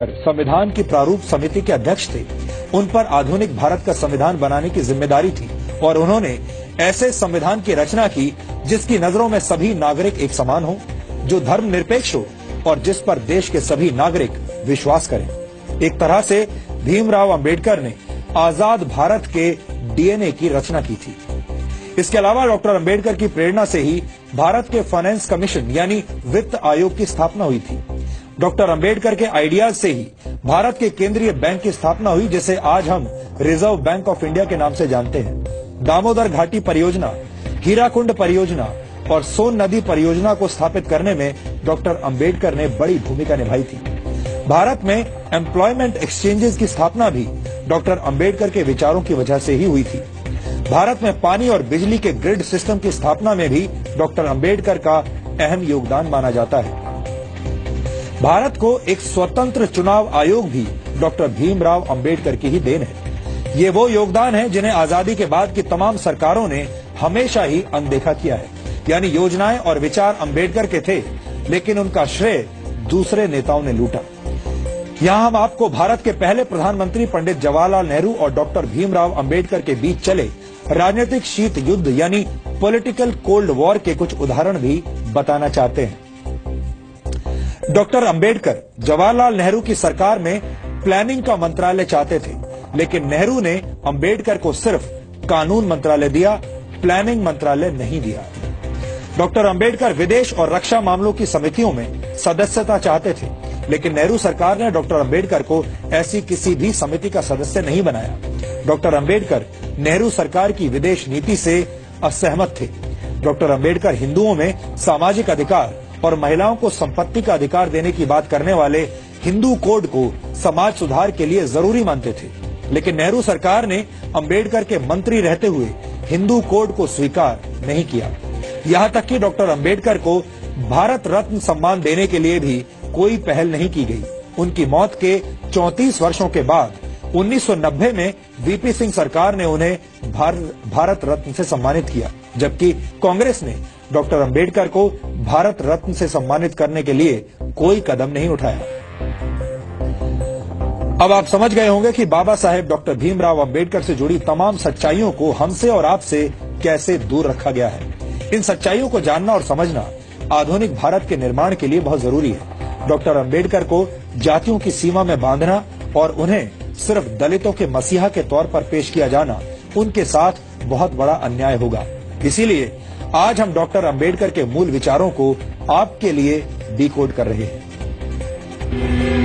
संविधान की प्रारूप समिति के अध्यक्ष थे। उन पर आधुनिक भारत का संविधान बनाने की जिम्मेदारी थी और उन्होंने ऐसे संविधान की रचना की जिसकी नजरों में सभी नागरिक एक समान हो, जो धर्मनिरपेक्ष हो और जिस पर देश के सभी नागरिक विश्वास करें। एक तरह से भीमराव अंबेडकर ने आजाद भारत के डीएनए की रचना की थी। इसके अलावा डॉक्टर अंबेडकर की प्रेरणा से ही भारत के फाइनेंस कमीशन यानी वित्त आयोग की स्थापना हुई थी। डॉक्टर अंबेडकर के आइडियाज से ही भारत के केंद्रीय बैंक की स्थापना हुई, जिसे आज हम रिजर्व बैंक ऑफ इंडिया के नाम से जानते हैं। दामोदर घाटी परियोजना, हीराकुंड परियोजना और सोन नदी परियोजना को स्थापित करने में डॉक्टर अंबेडकर ने बड़ी भूमिका निभाई थी। भारत में एम्प्लॉयमेंट एक्सचेंजेस की स्थापना भी डॉक्टर अंबेडकर के विचारों की वजह से ही हुई थी। भारत में पानी और बिजली के ग्रिड सिस्टम की स्थापना में भी डॉक्टर अंबेडकर का अहम योगदान माना जाता है। भारत को एक स्वतंत्र चुनाव आयोग भी डॉक्टर भीमराव अंबेडकर की ही देन है। ये वो योगदान है जिन्हें आजादी के बाद की तमाम सरकारों ने हमेशा ही अनदेखा किया है। यानी योजनाएं और विचार अंबेडकर के थे, लेकिन उनका श्रेय दूसरे नेताओं ने लूटा। यहां हम आपको भारत के पहले प्रधानमंत्री पंडित जवाहरलाल नेहरू और डॉक्टर भीमराव अंबेडकर के बीच चले राजनीतिक शीत युद्ध यानी पॉलिटिकल कोल्ड वॉर के कुछ उदाहरण भी बताना चाहते हैं। डॉक्टर अंबेडकर जवाहरलाल नेहरू की सरकार में प्लानिंग का मंत्रालय चाहते थे, लेकिन नेहरू ने अंबेडकर को सिर्फ कानून मंत्रालय दिया, प्लानिंग मंत्रालय नहीं दिया। डॉक्टर अंबेडकर विदेश और रक्षा मामलों की समितियों में सदस्यता चाहते थे, लेकिन नेहरू सरकार ने डॉक्टर अंबेडकर को ऐसी किसी भी समिति का सदस्य नहीं बनाया। डॉक्टर अंबेडकर नेहरू सरकार की विदेश नीति से असहमत थे। डॉक्टर अंबेडकर हिंदुओं में सामाजिक अधिकार और महिलाओं को संपत्ति का अधिकार देने की बात करने वाले हिंदू कोड को समाज सुधार के लिए जरूरी मानते थे, लेकिन नेहरू सरकार ने अंबेडकर के मंत्री रहते हुए हिंदू कोड को स्वीकार नहीं किया। यहां तक कि डॉक्टर अंबेडकर को भारत रत्न सम्मान देने के लिए भी कोई पहल नहीं की गई। उनकी मौत के 34 वर्षों के बाद 1990 में वीपी सिंह सरकार ने उन्हें भारत रत्न से सम्मानित किया, जबकि कांग्रेस ने डॉक्टर अंबेडकर को भारत रत्न से सम्मानित करने के लिए कोई कदम नहीं उठाया। अब आप समझ गए होंगे कि बाबा साहेब डॉक्टर भीमराव अंबेडकर से जुड़ी तमाम सच्चाइयों को हमसे और आपसे कैसे दूर रखा गया है। इन सच्चाइयों को जानना और समझना आधुनिक भारत के निर्माण के लिए बहुत जरूरी है। डॉक्टर अंबेडकर को जातियों की सीमा में बांधना और उन्हें सिर्फ दलितों के मसीहा के तौर पर पेश किया जाना उनके साथ बहुत बड़ा अन्याय होगा। इसीलिए आज हम डॉक्टर अंबेडकर के मूल विचारों को आपके लिए डिकोड कर रहे हैं।